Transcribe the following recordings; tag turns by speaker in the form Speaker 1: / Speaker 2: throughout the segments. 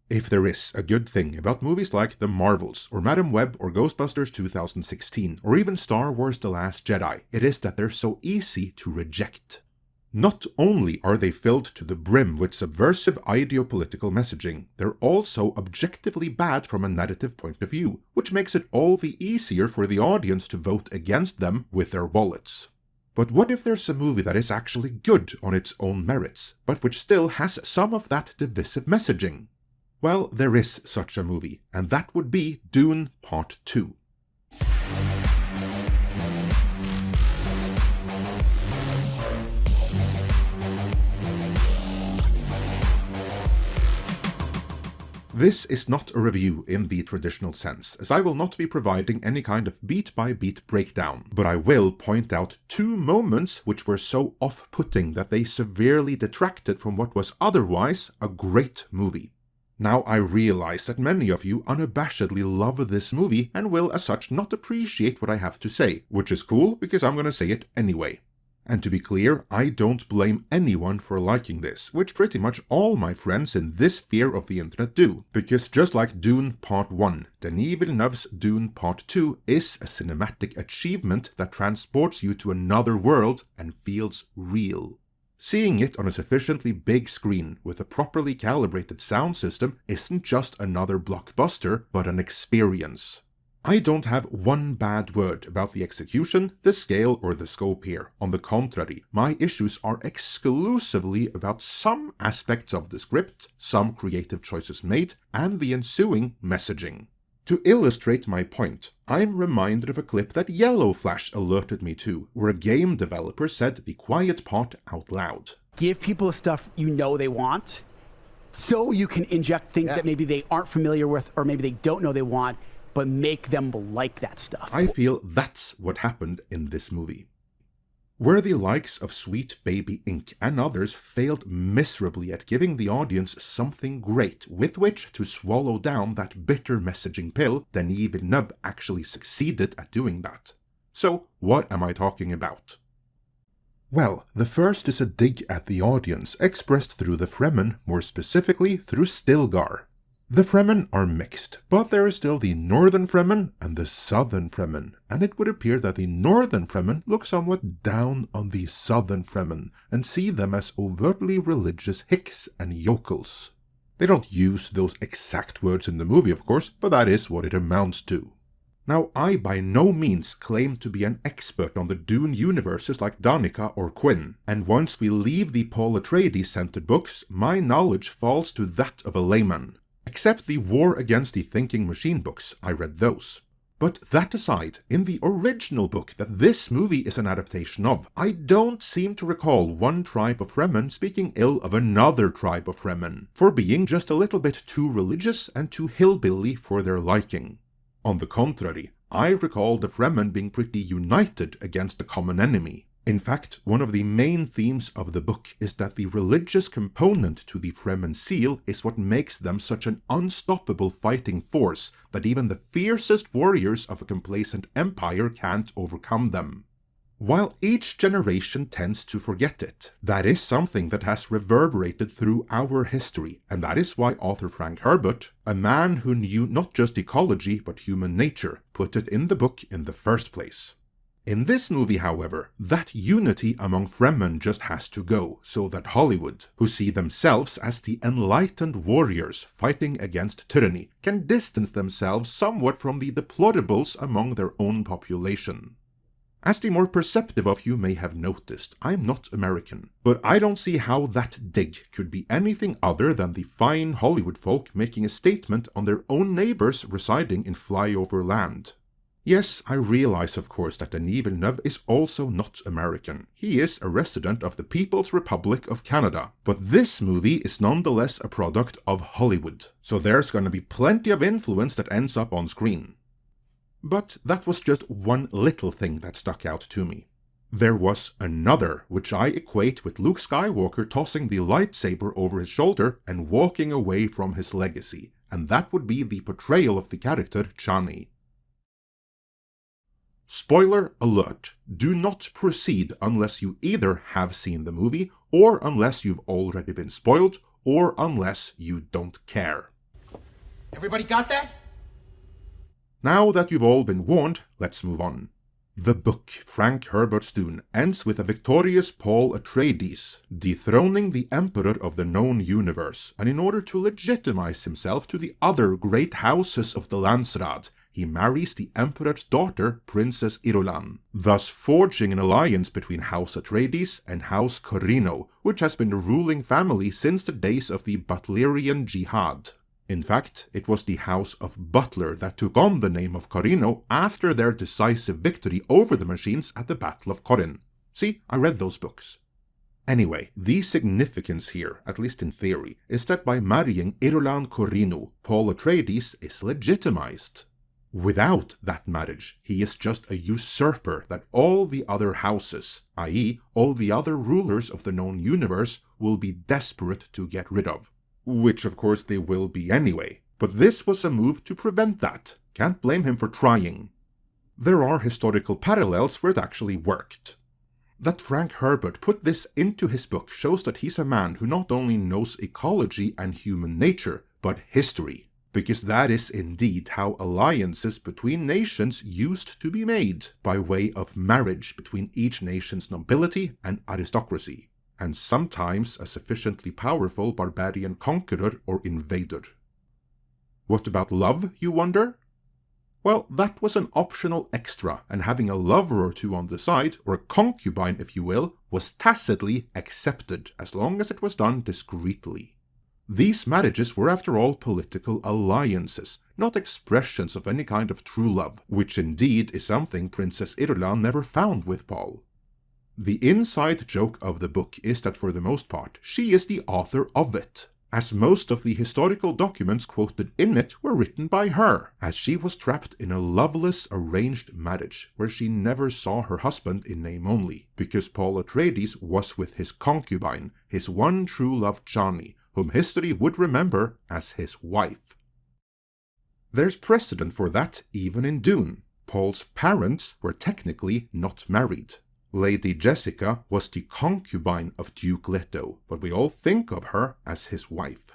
Speaker 1: If there is a good thing about movies like The Marvels, or Madam Web, or Ghostbusters 2016, or even Star Wars The Last Jedi, it is that they're so easy to reject. Not only are they filled to the brim with subversive ideopolitical messaging, they're also objectively bad from a narrative point of view, which makes it all the easier for the audience to vote against them with their wallets. But what if there's a movie that is actually good on its own merits, but which still has some of that divisive messaging? Well, there is such a movie, and that would be Dune Part II. This is not a review in the traditional sense, as I will not be providing any kind of beat-by-beat breakdown, but I will point out 2 moments which were so off-putting that they severely detracted from what was otherwise a great movie. Now I realize that many of you unabashedly love this movie and will as such not appreciate what I have to say, which is cool because I'm gonna say it anyway. And to be clear, I don't blame anyone for liking this, which pretty much all my friends in this sphere of the internet do, because just like Dune Part I, Denis Villeneuve's Dune Part II is a cinematic achievement that transports you to another world and feels real. Seeing it on a sufficiently big screen with a properly calibrated sound system isn't just another blockbuster, but an experience. I don't have one bad word about the execution, the scale, or the scope here. On the contrary, my issues are exclusively about some aspects of the script, some creative choices made, and the ensuing messaging. To illustrate my point, I'm reminded of a clip that Yellow Flash alerted me to, where a game developer said the quiet part out loud.
Speaker 2: Give people stuff you know they want, so you can inject things that maybe they aren't familiar with, or maybe they don't know they want, but make them like that stuff.
Speaker 1: I feel that's what happened in this movie. Where the likes of Sweet Baby Inc. and others failed miserably at giving the audience something great with which to swallow down that bitter messaging pill, Denis Villeneuve actually succeeded at doing that. So, what am I talking about? Well, the first is a dig at the audience expressed through the Fremen, more specifically through Stilgar. The Fremen are mixed, but there is still the Northern Fremen and the Southern Fremen, and it would appear that the Northern Fremen look somewhat down on the Southern Fremen and see them as overtly religious hicks and yokels. They don't use those exact words in the movie, of course, but that is what it amounts to. Now, I by no means claim to be an expert on the Dune universes like Danica or Quinn, and once we leave the Paul Atreides-centered books, my knowledge falls to that of a layman. Except the War Against the Thinking Machine books, I read those. But that aside, in the original book that this movie is an adaptation of, I don't seem to recall one tribe of Fremen speaking ill of another tribe of Fremen, for being just a little bit too religious and too hillbilly for their liking. On the contrary, I recall the Fremen being pretty united against the common enemy. In fact, one of the main themes of the book is that the religious component to the Fremen seal is what makes them such an unstoppable fighting force that even the fiercest warriors of a complacent empire can't overcome them. While each generation tends to forget it, that is something that has reverberated through our history, and that is why author Frank Herbert, a man who knew not just ecology but human nature, put it in the book in the first place. In this movie, however, that unity among Fremen just has to go, so that Hollywood, who see themselves as the enlightened warriors fighting against tyranny, can distance themselves somewhat from the deplorables among their own population. As the more perceptive of you may have noticed, I'm not American, but I don't see how that dig could be anything other than the fine Hollywood folk making a statement on their own neighbors residing in flyover land. Yes, I realize of course that Denis Villeneuve is also not American. He is a resident of the People's Republic of Canada. But this movie is nonetheless a product of Hollywood, so there's gonna be plenty of influence that ends up on screen. But that was just one little thing that stuck out to me. There was another, which I equate with Luke Skywalker tossing the lightsaber over his shoulder and walking away from his legacy, and that would be the portrayal of the character Chani. Spoiler alert, do not proceed unless you either have seen the movie, or unless you've already been spoiled, or unless you don't care.
Speaker 3: Everybody got that?
Speaker 1: Now that you've all been warned, let's move on. The book, Frank Herbert's Dune, ends with a victorious Paul Atreides dethroning the Emperor of the known universe, and in order to legitimize himself to the other great houses of the Landsraad, he marries the Emperor's daughter, Princess Irulan, thus forging an alliance between House Atreides and House Corrino, which has been the ruling family since the days of the Butlerian Jihad. In fact, it was the House of Butler that took on the name of Corrino after their decisive victory over the Machines at the Battle of Corrin. See, I read those books. Anyway, the significance here, at least in theory, is that by marrying Irulan Corrino, Paul Atreides is legitimized. Without that marriage, he is just a usurper that all the other houses, i.e. all the other rulers of the known universe, will be desperate to get rid of. Which of course they will be anyway, but this was a move to prevent that. Can't blame him for trying. There are historical parallels where it actually worked. That Frank Herbert put this into his book shows that he's a man who not only knows ecology and human nature, but history, because that is indeed how alliances between nations used to be made, by way of marriage between each nation's nobility and aristocracy, and sometimes a sufficiently powerful barbarian conqueror or invader. What about love, you wonder? Well, that was an optional extra, and having a lover or two on the side, or a concubine if you will, was tacitly accepted, as long as it was done discreetly. These marriages were after all political alliances, not expressions of any kind of true love, which indeed is something Princess Irulan never found with Paul. The inside joke of the book is that for the most part, she is the author of it, as most of the historical documents quoted in it were written by her, as she was trapped in a loveless arranged marriage, where she never saw her husband in name only, because Paul Atreides was with his concubine, his one true love Chani, whom history would remember as his wife. There's precedent for that even in Dune. Paul's parents were technically not married. Lady Jessica was the concubine of Duke Leto, but we all think of her as his wife.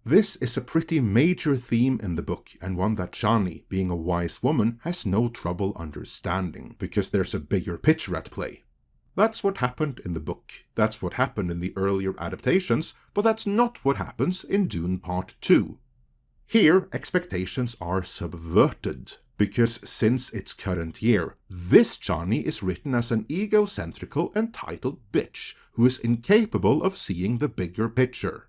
Speaker 1: This is a pretty major theme in the book, and one that Chani, being a wise woman, has no trouble understanding, because there's a bigger picture at play. That's what happened in the book, that's what happened in the earlier adaptations, but that's not what happens in Dune Part II. Here, expectations are subverted, because since its current year, this Chani is written as an egocentrical, entitled bitch, who is incapable of seeing the bigger picture.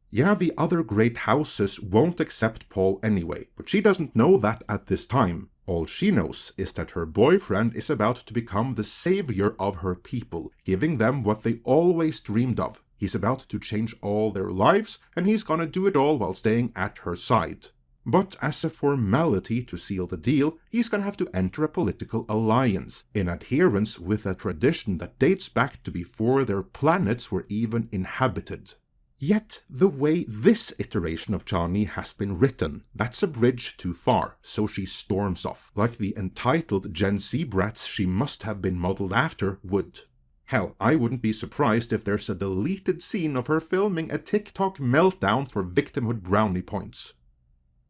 Speaker 1: Yeah, the other great houses won't accept Paul anyway, but she doesn't know that at this time. All she knows is that her boyfriend is about to become the savior of her people, giving them what they always dreamed of. He's about to change all their lives, and he's gonna do it all while staying at her side. But as a formality to seal the deal, he's gonna have to enter a political alliance, in adherence with a tradition that dates back to before their planets were even inhabited. Yet, the way this iteration of Chani has been written, that's a bridge too far, so she storms off, like the entitled Gen Z brats she must have been modeled after would. Hell, I wouldn't be surprised if there's a deleted scene of her filming a TikTok meltdown for victimhood brownie points.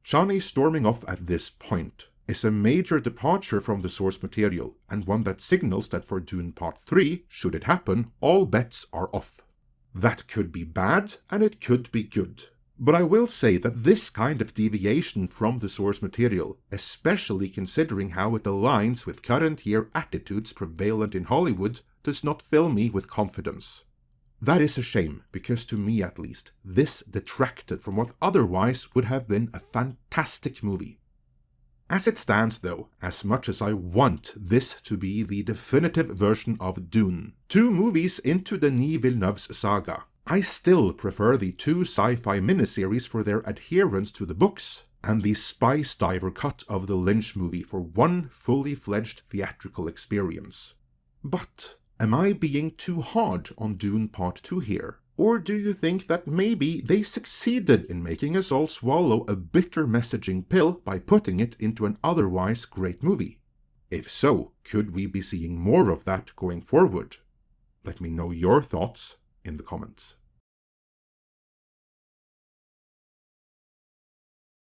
Speaker 1: Chani storming off at this point is a major departure from the source material, and one that signals that for Dune Part III, should it happen, all bets are off. That could be bad, and it could be good. But I will say that this kind of deviation from the source material, especially considering how it aligns with current year attitudes prevalent in Hollywood, does not fill me with confidence. That is a shame, because to me at least, this detracted from what otherwise would have been a fantastic movie. As it stands though, as much as I want this to be the definitive version of Dune, 2 movies into Denis Villeneuve's saga, I still prefer the 2 sci-fi miniseries for their adherence to the books, and the Spice Diver cut of the Lynch movie for one fully fledged theatrical experience. But am I being too hard on Dune Part II here? Or do you think that maybe they succeeded in making us all swallow a bitter messaging pill by putting it into an otherwise great movie? If so, could we be seeing more of that going forward? Let me know your thoughts in the comments.